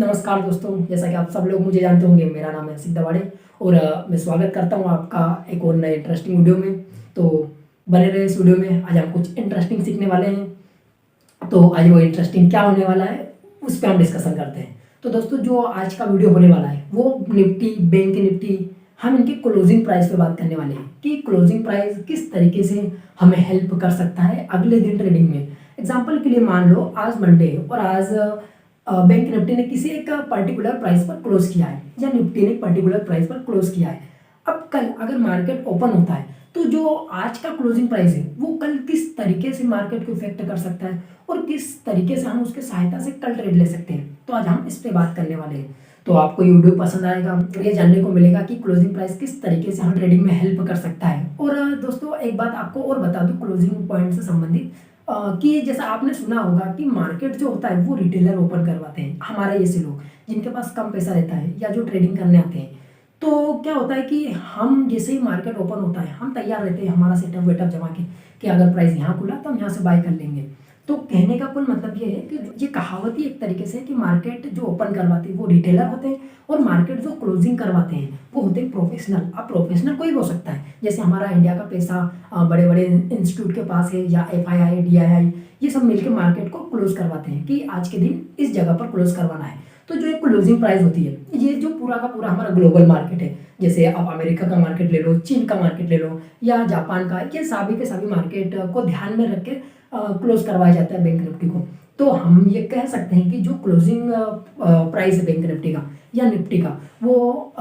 नमस्कार दोस्तों, जैसा कि आप सब लोग मुझे जानते होंगे, मेरा नाम है सिद्ध दवाड़े और मैं स्वागत करता हूं आपका एक और नए इंटरेस्टिंग वीडियो में। तो बने रहे इस वीडियो में। आज हम कुछ इंटरेस्टिंग सीखने वाले हैं। तो आज वो इंटरेस्टिंग क्या होने वाला है उस पर हम डिस्कशन करते हैं। तो दोस्तों, जो आज का वीडियो होने वाला है वो निफ्टी, बैंक निफ्टी, हम इनकी क्लोजिंग प्राइस पे बात करने वाले हैं कि क्लोजिंग प्राइस किस तरीके से हमें हेल्प कर सकता है अगले दिन ट्रेडिंग में। एग्जाम्पल के लिए मान लो आज मंडे है और आज बैंक निफ्टी ने किसी एक पर्टिकुलर प्राइस पर क्लोज किया है या निफ्टी ने पर्टिकुलर प्राइस पर क्लोज किया है। अब कल अगर मार्केट ओपन होता है तो जो आज का क्लोजिंग प्राइस है वो कल किस तरीके से मार्केट को इफेक्ट कर सकता है और किस तरीके से हम उसके सहायता से कल ट्रेड ले सकते हैं। तो आज हम इस पे बात करने वाले हैं। तो आपको ये वीडियो पसंद आएगा और ये जानने को मिलेगा कि क्लोजिंग प्राइस किस तरीके से हम ट्रेडिंग में हेल्प कर सकता है। और दोस्तों, एक बात आपको और बता दूं क्लोजिंग पॉइंट से संबंधित, कि जैसा आपने सुना होगा कि मार्केट जो होता है वो रिटेलर ओपन करवाते हैं, हमारे जैसे लोग जिनके पास कम पैसा रहता है या जो ट्रेडिंग करने आते हैं। तो क्या होता है कि हम जैसे ही मार्केट ओपन होता है हम तैयार रहते हैं हमारा सेटअप वेटअप जमा के कि अगर प्राइस यहाँ खुला तो हम यहाँ से बाय कर लेंगे। तो कहने का कुल मतलब ये है कि ये कहावत ही एक तरीके से है कि मार्केट जो ओपन करवाते हैं वो रिटेलर होते हैं और मार्केट जो क्लोजिंग करवाते हैं वो होते हैं प्रोफेशनल। अब प्रोफेशनल कोई भी हो सकता है, जैसे हमारा इंडिया का पैसा बड़े बड़े इंस्टीट्यूट के पास है या FII DII, ये सब मिलकर मार्केट को क्लोज करवाते हैं कि आज के दिन इस जगह पर क्लोज करवाना है। तो जो एक क्लोजिंग प्राइस होती है, ये जो पूरा का पूरा हमारा ग्लोबल मार्केट है, जैसे आप अमेरिका का मार्केट ले लो, चीन का मार्केट ले लो या जापान का, ये सभी के सभी मार्केट को ध्यान में रख के क्लोज करवाया जाता है बैंक निफ्टी को। तो हम ये कह सकते हैं कि जो क्लोजिंग प्राइस है बैंक निफ्टी का या निफ्टी का, वो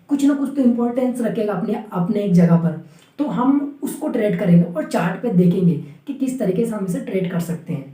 कुछ ना कुछ तो इम्पोर्टेंस रखेगा अपने अपने एक जगह पर। तो हम उसको ट्रेड करेंगे और चार्ट पे देखेंगे कि किस तरीके से हम इसे ट्रेड कर सकते हैं।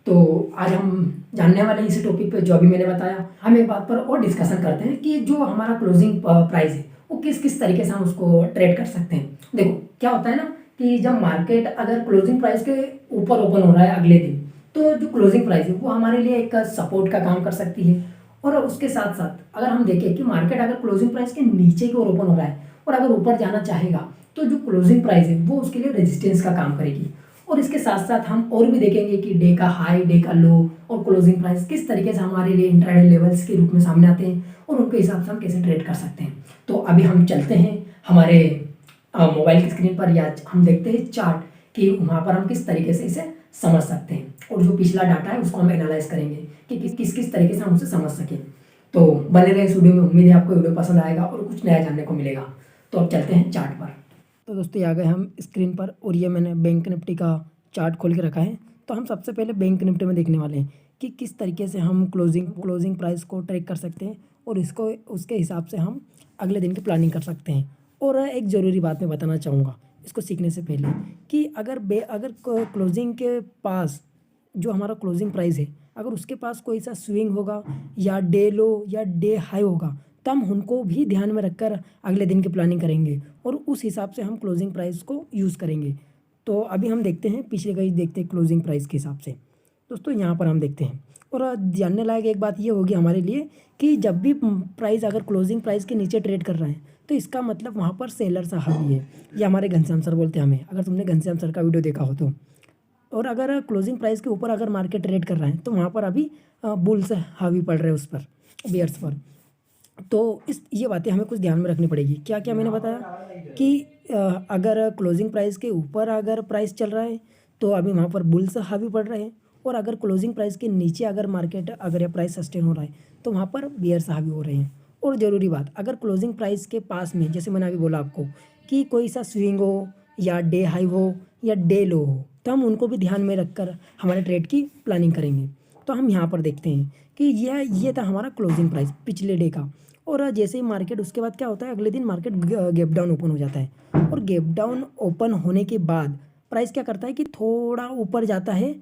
तो आज हम जानने वाले हैं इसी टॉपिक पे, जो अभी मैंने बताया। हम एक बात पर और डिस्कशन करते हैं कि जो हमारा क्लोजिंग प्राइस है वो किस किस तरीके से हम उसको ट्रेड कर सकते हैं। देखो क्या होता है ना कि जब मार्केट अगर क्लोजिंग प्राइस के ऊपर ओपन हो रहा है अगले दिन, तो जो क्लोजिंग प्राइस है वो हमारे लिए एक सपोर्ट का काम कर सकती है। और उसके साथ साथ अगर हम देखें कि मार्केट अगर क्लोजिंग प्राइस के नीचे की ओर ओपन हो रहा है और अगर ऊपर जाना चाहेगा तो जो क्लोजिंग प्राइस है वो उसके लिए रेजिस्टेंस का काम करेगी। और इसके साथ साथ हम और भी देखेंगे कि डे का हाई, डे का लो और क्लोजिंग प्राइस किस तरीके से हमारे लिए इंट्राडे लेवल्स के रूप में सामने आते हैं और उनके हिसाब से हम कैसे ट्रेड कर सकते हैं। तो अभी हम चलते हैं हमारे मोबाइल की स्क्रीन पर या हम देखते हैं चार्ट कि वहाँ पर हम किस तरीके से इसे समझ सकते हैं और जो पिछला डाटा है उसको हम एनालाइज करेंगे कि किस किस तरीके से हम उसे समझ सकें। तो बने रहे इस वीडियो में, उम्मीद है आपको वीडियो पसंद आएगा और कुछ नया जानने को मिलेगा। तो अब चलते हैं चार्ट पर। तो दोस्तों, ये आ गए हम स्क्रीन पर और ये मैंने बैंक निफ्टी का चार्ट खोल के रखा है। तो हम सबसे पहले बैंक निफ्टी में देखने वाले हैं कि किस तरीके से हम क्लोजिंग प्राइस को ट्रैक कर सकते हैं और इसको उसके हिसाब से हम अगले दिन की प्लानिंग कर सकते हैं। और एक ज़रूरी बात मैं बताना चाहूँगा इसको सीखने से पहले कि अगर क्लोजिंग के पास जो हमारा क्लोजिंग प्राइस है अगर उसके पास कोई सा स्विंग होगा या डे लो या डे हाई होगा तो हम उनको भी ध्यान में रखकर अगले दिन की प्लानिंग करेंगे और उस हिसाब से हम क्लोजिंग प्राइस को यूज़ करेंगे। तो अभी हम देखते हैं पिछले कहीं देखते हैं क्लोजिंग प्राइस के हिसाब से। दोस्तों, यहाँ पर हम देखते हैं और जानने लायक एक बात ये होगी हमारे लिए कि जब भी प्राइस अगर क्लोजिंग प्राइस के नीचे ट्रेड कर रहा है तो इसका मतलब वहाँ पर सेलर सा हावी है। ये हमारे घनश्याम सर बोलते हैं हमें, अगर तुमने घनश्याम सर का वीडियो देखा हो तो। और अगर क्लोजिंग प्राइस के ऊपर अगर मार्केट ट्रेड कर रहा है तो वहाँ पर अभी बुल्स हावी पड़ रहे हैं उस पर, बियर्स पर। तो ये बातें हमें कुछ ध्यान में रखनी पड़ेगी। क्या क्या मैंने बताया कि अगर क्लोजिंग प्राइस के ऊपर अगर प्राइस चल रहा है तो अभी वहाँ पर बुल्स हावी पड़ रहे हैं और अगर क्लोजिंग प्राइस के नीचे अगर मार्केट अगर ये प्राइस सस्टेन हो रहा है तो वहाँ पर बियर्स हावी हो रहे हैं। और ज़रूरी बात, अगर क्लोजिंग प्राइस के पास में जैसे मैंने अभी बोला आपको कि कोई सा स्विंग हो या डे हाई हो या डे लो हो तो हम उनको भी ध्यान में रखकर हमारे ट्रेड की प्लानिंग करेंगे। तो हम यहाँ पर देखते हैं कि ये था हमारा क्लोजिंग प्राइस पिछले डे का। और जैसे ही मार्केट उसके बाद क्या होता है अगले दिन मार्केट गैप डाउन ओपन हो जाता है और गैप डाउन ओपन होने के बाद प्राइस क्या करता है कि थोड़ा ऊपर जाता है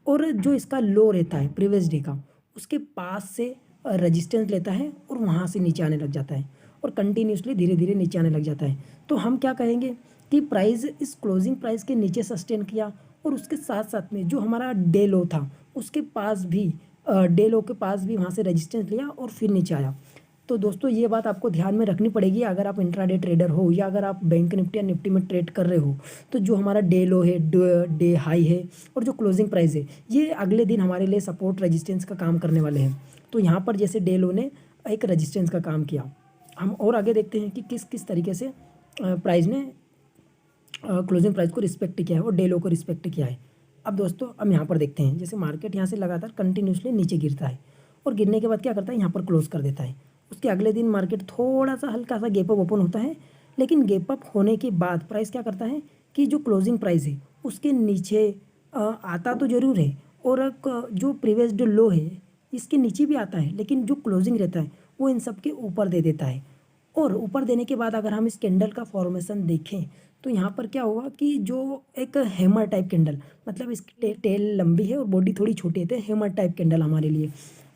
और जो इसका लो रहता है प्रीवियस डे का उसके पास से रेजिस्टेंस लेता है और वहाँ से नीचे आने लग जाता है और कंटिन्यूसली धीरे धीरे नीचे आने लग जाता है। तो हम क्या कहेंगे कि प्राइस इस क्लोजिंग प्राइस के नीचे सस्टेन किया और उसके साथ साथ में जो हमारा डे लो था उसके पास भी डे लो के पास भी वहाँ से रेजिस्टेंस लिया और फिर नीचे आया। तो दोस्तों ये बात आपको ध्यान में रखनी पड़ेगी अगर आप इंट्राडे ट्रेडर हो या अगर आप बैंक निफ्टी या निफ्टी में ट्रेड कर रहे हो। तो जो हमारा डे लो है, डे हाई है और जो क्लोजिंग प्राइस है, ये अगले दिन हमारे लिए सपोर्ट रेजिस्टेंस का काम करने वाले हैं। तो यहाँ पर जैसे डे लो ने एक रेजिस्टेंस का काम किया, हम और आगे देखते हैं कि किस किस तरीके से प्राइस ने क्लोजिंग प्राइस को रिस्पेक्ट किया है और डे लो को रिस्पेक्ट किया है। अब दोस्तों हम यहाँ पर देखते हैं, जैसे मार्केट यहाँ से लगातार कंटिन्यूसली नीचे गिरता है और गिरने के बाद क्या करता है, यहाँ पर क्लोज कर देता है। उसके अगले दिन मार्केट थोड़ा सा हल्का सा गैप अप ओपन होता है, लेकिन गैप अप होने के बाद प्राइस क्या करता है कि जो क्लोजिंग प्राइस है उसके नीचे आता तो ज़रूर है और जो प्रीवियस जो लो है इसके नीचे भी आता है, लेकिन जो क्लोजिंग रहता है वो इन सब के ऊपर दे देता है। और ऊपर देने के बाद अगर हम इस कैंडल का फॉर्मेशन देखें तो यहाँ पर क्या होगा कि जो एक हैमर टाइप कैंडल, मतलब इसकी टेल लंबी है और बॉडी थोड़ी छोटी है, तो हैमर टाइप कैंडल हमारे लिए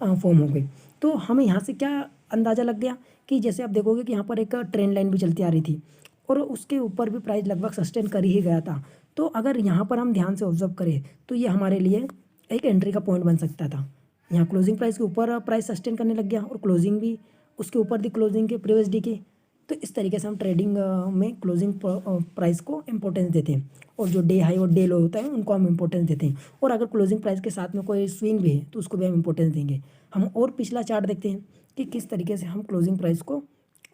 फॉर्म हो गई। तो हमें यहाँ से क्या अंदाज़ा लग गया कि जैसे आप देखोगे कि यहाँ पर एक ट्रेंड लाइन भी चलती आ रही थी और उसके ऊपर भी प्राइस लगभग सस्टेन कर ही गया था। तो अगर यहाँ पर हम ध्यान से ऑब्जर्व करें तो ये हमारे लिए एक एंट्री का पॉइंट बन सकता था। यहाँ क्लोजिंग प्राइस के ऊपर प्राइस सस्टेन करने लग गया और क्लोजिंग भी उसके ऊपर थी क्लोजिंग के प्रीवियस डे के। तो इस तरीके से हम ट्रेडिंग में क्लोजिंग प्राइस को इम्पोर्टेंस देते हैं और जो डे हाई और डे लो होता है उनको हम इम्पोर्टेंस देते हैं। और अगर क्लोजिंग प्राइस के साथ में कोई स्विंग भी है तो उसको भी हम इम्पोर्टेंस देंगे। हम और पिछला चार्ट देखते हैं कि किस तरीके से हम क्लोजिंग प्राइस को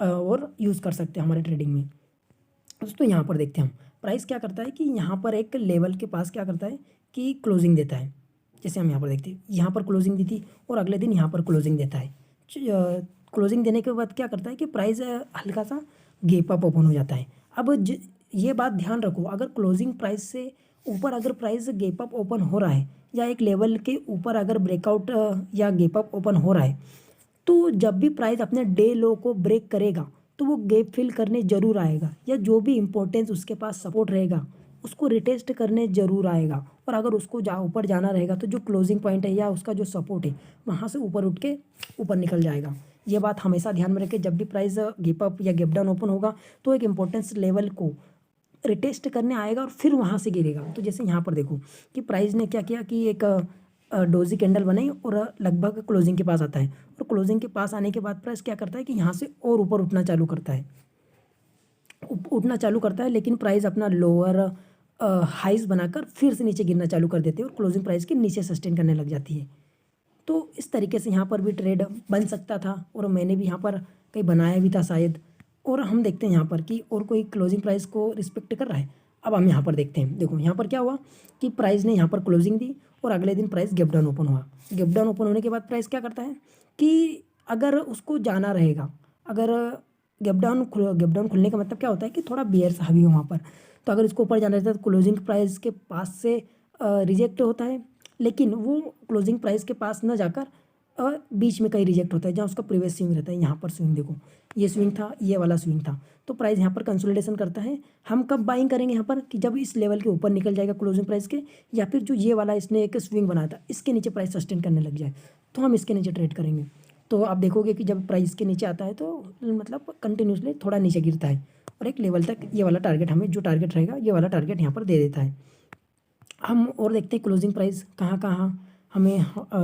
और यूज़ कर सकते हैं हमारे ट्रेडिंग में। दोस्तों यहाँ पर देखते हैं हम प्राइस क्या करता है कि यहाँ पर एक लेवल के पास क्या करता है कि क्लोजिंग देता है। जैसे हम यहाँ पर देखते हैं, यहाँ पर क्लोजिंग दी थी और अगले दिन यहाँ पर क्लोजिंग देता है। क्लोजिंग देने के बाद क्या करता है कि प्राइस हल्का सा गैप अप ओपन हो जाता है। अब ये बात ध्यान रखो, अगर क्लोजिंग प्राइस से ऊपर अगर प्राइस गैप अप ओपन हो रहा है या एक लेवल के ऊपर अगर ब्रेकआउट या गैप अप ओपन हो रहा है, तो जब भी प्राइस अपने डे लो को ब्रेक करेगा तो वो गैप फिल करने ज़रूर आएगा, या जो भी इंपॉर्टेंस उसके पास सपोर्ट रहेगा उसको रिटेस्ट करने ज़रूर आएगा। और अगर उसको ऊपर जाना रहेगा तो जो क्लोजिंग पॉइंट है या उसका जो सपोर्ट है वहाँ से ऊपर उठ के ऊपर निकल जाएगा। ये बात हमेशा ध्यान में रखें, जब भी प्राइस गैप अप या गैप डाउन ओपन होगा तो एक इंपॉर्टेंस लेवल को रिटेस्ट करने आएगा और फिर वहाँ से गिरेगा। तो जैसे यहाँ पर देखो कि प्राइस ने क्या किया कि एक डोजी कैंडल बनाई और लगभग क्लोजिंग के पास आता है और क्लोजिंग के पास आने के बाद प्राइस क्या करता है कि यहाँ से और ऊपर उठना चालू करता है, लेकिन प्राइस अपना लोअर हाइज बनाकर फिर से नीचे गिरना चालू कर देती है और क्लोजिंग प्राइस के नीचे सस्टेन करने लग जाती है। तो इस तरीके से यहाँ पर भी ट्रेड बन सकता था और मैंने भी यहाँ पर कहीं बनाया भी था शायद। और हम देखते हैं यहाँ पर कि और कोई क्लोजिंग प्राइस को रिस्पेक्ट कर रहा है। अब हम यहाँ पर देखते हैं, देखो यहाँ पर क्या हुआ कि प्राइस ने यहाँ पर क्लोजिंग दी और अगले दिन प्राइस गैप डाउन ओपन हुआ। गैप डाउन ओपन होने के बाद प्राइस क्या करता है कि अगर उसको जाना रहेगा, अगर गैप डाउन खुलने का मतलब क्या होता है कि थोड़ा बेयर्स हावी हो वहाँ पर, तो अगर इसको ऊपर जाना रहता है तो क्लोजिंग प्राइस के पास से रिजेक्ट होता है, लेकिन वो क्लोजिंग प्राइस के पास न जाकर बीच में कहीं रिजेक्ट होता है जहाँ उसका प्रीवियस स्विंग रहता है। यहाँ पर स्विंग देखो, ये स्विंग था, ये वाला स्विंग था, तो प्राइस यहाँ पर कंसोलिडेशन करता है। हम कब बाइंग करेंगे यहाँ पर कि जब इस लेवल के ऊपर निकल जाएगा क्लोजिंग प्राइस के, या फिर जो ये वाला इसने एक स्विंग बनाया था इसके नीचे प्राइस सस्टेन करने लग जाए तो हम इसके नीचे ट्रेड करेंगे। तो आप देखोगे कि जब प्राइस के नीचे आता है तो मतलब कंटिन्यूसली थोड़ा नीचे गिरता है और एक लेवल तक ये वाला टारगेट, हमें जो टारगेट रहेगा ये वाला टारगेट यहाँ पर दे देता है। हम और देखते हैं क्लोजिंग प्राइस कहाँ कहाँ हमें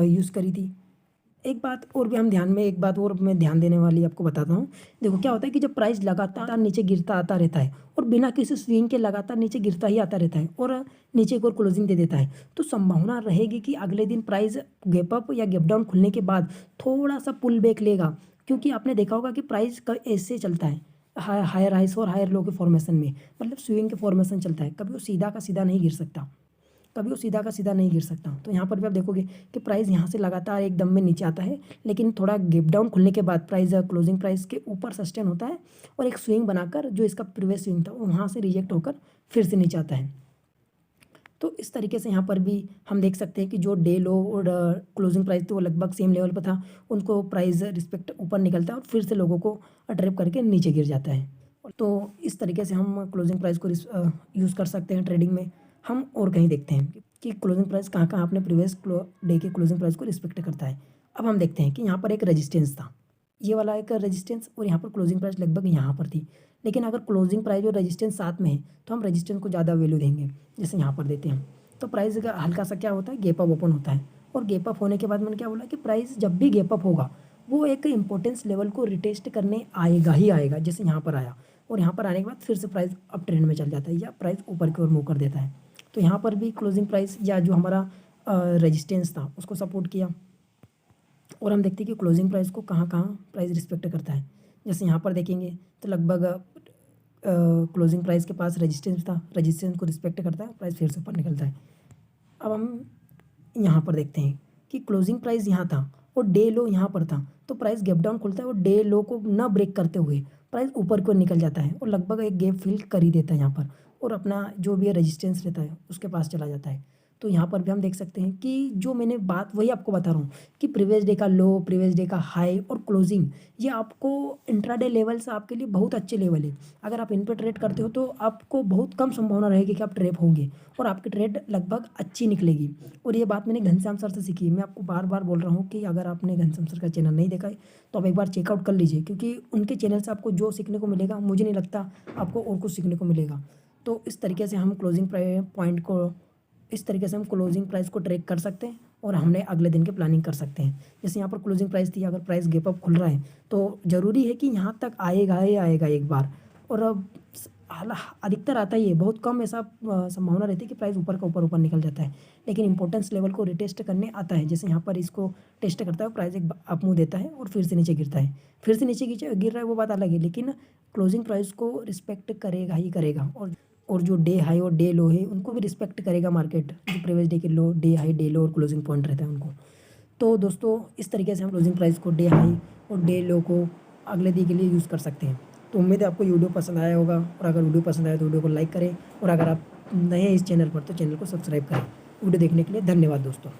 यूज़ करी थी। एक बात और मैं ध्यान देने वाली आपको बताता हूँ। देखो क्या होता है कि जब प्राइस लगातार नीचे गिरता आता रहता है और बिना किसी स्विंग के लगातार नीचे गिरता ही आता रहता है और नीचे एक और क्लोजिंग दे देता है, तो संभावना रहेगी कि अगले दिन प्राइस गैप अप या गैप डाउन खुलने के बाद थोड़ा सा पुल बैक लेगा। क्योंकि आपने देखा होगा कि प्राइस का ऐसे चलता है, हायर हाइस और हायर लो के फॉर्मेशन में, मतलब स्विंग के फॉर्मेशन चलता है, कभी वो सीधा का सीधा नहीं गिर सकता, तो यहाँ पर भी आप देखोगे कि प्राइस यहाँ से लगातार एकदम में नीचे आता है, लेकिन थोड़ा गैप डाउन खुलने के बाद प्राइस क्लोजिंग प्राइस के ऊपर सस्टेन होता है और एक स्विंग बनाकर जो इसका प्रीवियस स्विंग था वो वहाँ से रिजेक्ट होकर फिर से नीचे आता है। तो इस तरीके से यहाँ पर भी हम देख सकते हैं कि जो डे लो और क्लोजिंग प्राइस थी वो लगभग सेम लेवल पर था, उनको प्राइस रिस्पेक्ट ऊपर निकलता है और फिर से लोगों को ट्रैप करके नीचे गिर जाता है। तो इस तरीके से हम क्लोजिंग प्राइस को यूज़ कर सकते हैं ट्रेडिंग में। हम और कहीं देखते हैं कि क्लोजिंग प्राइस कहाँ कहाँ अपने प्रीवियस डे के क्लोजिंग प्राइस को रिस्पेक्ट करता है। अब हम देखते हैं कि यहाँ पर एक रेजिस्टेंस था, ये वाला एक रेजिस्टेंस, और यहाँ पर क्लोजिंग प्राइस लगभग यहाँ पर थी, लेकिन अगर क्लोजिंग प्राइस और रेजिस्टेंस साथ में है तो हम रेजिस्टेंस को ज़्यादा वैल्यू देंगे। जैसे यहाँ पर देते हैं तो प्राइस का हल्का सा क्या होता है, गैप अप ओपन होता है और गैप अप होने के बाद मैंने क्या बोला कि प्राइस जब भी गैप अप होगा वो एक इम्पोर्टेंस लेवल को रिटेस्ट करने आएगा ही आएगा। जैसे यहाँ पर आया और यहाँ पर आने के बाद फिर से प्राइस अप ट्रेंड में चल जाता है या प्राइस ऊपर की ओर मूव कर देता है। तो यहाँ पर भी क्लोजिंग प्राइस या जो हमारा रेजिस्टेंस था उसको सपोर्ट किया और हम देखते हैं कि क्लोजिंग प्राइस को कहाँ कहाँ प्राइस रिस्पेक्ट करता है। जैसे यहाँ पर देखेंगे तो लगभग क्लोजिंग प्राइस के पास रेजिस्टेंस था, रेजिस्टेंस को रिस्पेक्ट करता है, प्राइस फिर से ऊपर निकलता है। अब हम यहाँ पर देखते हैं कि क्लोजिंग प्राइस यहाँ था और डे लो यहाँ पर था, तो प्राइस गैप डाउन खुलता है और डे लो को ना ब्रेक करते हुए प्राइस ऊपर को निकल जाता है और लगभग एक गैप फिल कर ही देता है यहाँ पर और अपना जो भी रेजिस्टेंस रहता है उसके पास चला जाता है। तो यहाँ पर भी हम देख सकते हैं कि जो मैंने बात वही आपको बता रहा हूँ कि प्रीवियस डे का लो, प्रीवियस डे का हाई और क्लोजिंग, ये आपको इंट्राडे लेवल्स आपके लिए बहुत अच्छे लेवल है। अगर आप इन पर ट्रेड करते हो तो आपको बहुत कम संभावना रहेगी कि आप ट्रैप होंगे और आपकी ट्रेड लगभग अच्छी निकलेगी। और ये बात मैंने घनश्याम सर से सीखी है। मैं आपको बार बार बोल रहा हूँ कि अगर आपने घनश्याम सर का चैनल नहीं देखा है तो आप एक बार चेकआउट कर लीजिए, क्योंकि उनके चैनल से आपको जो सीखने को मिलेगा मुझे नहीं लगता आपको और कुछ सीखने को मिलेगा। तो इस तरीके से हम क्लोजिंग पॉइंट को, इस तरीके से हम क्लोजिंग प्राइस को ट्रैक कर सकते हैं और हमने अगले दिन की प्लानिंग कर सकते हैं। जैसे यहाँ पर क्लोजिंग प्राइस थी, अगर प्राइस गैप अप खुल रहा है तो ज़रूरी है कि यहाँ तक आएगा ही आएगा एक बार, और अब अधिकतर आता ही है, बहुत कम ऐसा संभावना रहती है कि प्राइस ऊपर का ऊपर निकल जाता है, लेकिन इंपॉर्टेंस लेवल को रिटेस्ट करने आता है। जैसे यहाँ पर इसको टेस्ट करता है, प्राइस एक अप मूव देता है और फिर से नीचे गिरता है, फिर से नीचे गिर रहा है वो बात अलग है, लेकिन क्लोजिंग प्राइस को रिस्पेक्ट करेगा ही करेगा। और जो डे हाई और डे लो है उनको भी रिस्पेक्ट करेगा मार्केट, जो प्रीवियस डे के लो, डे हाई, डे लो और क्लोजिंग पॉइंट रहता है उनको। तो दोस्तों इस तरीके से हम क्लोजिंग प्राइस को, डे हाई और डे लो को अगले दिन के लिए यूज़ कर सकते हैं। तो उम्मीद है आपको वीडियो पसंद आया होगा, और अगर वीडियो पसंद आया तो वीडियो को लाइक करें, और अगर आप नए हैं इस चैनल पर तो चैनल को सब्सक्राइब करें। वीडियो देखने के लिए धन्यवाद दोस्तों।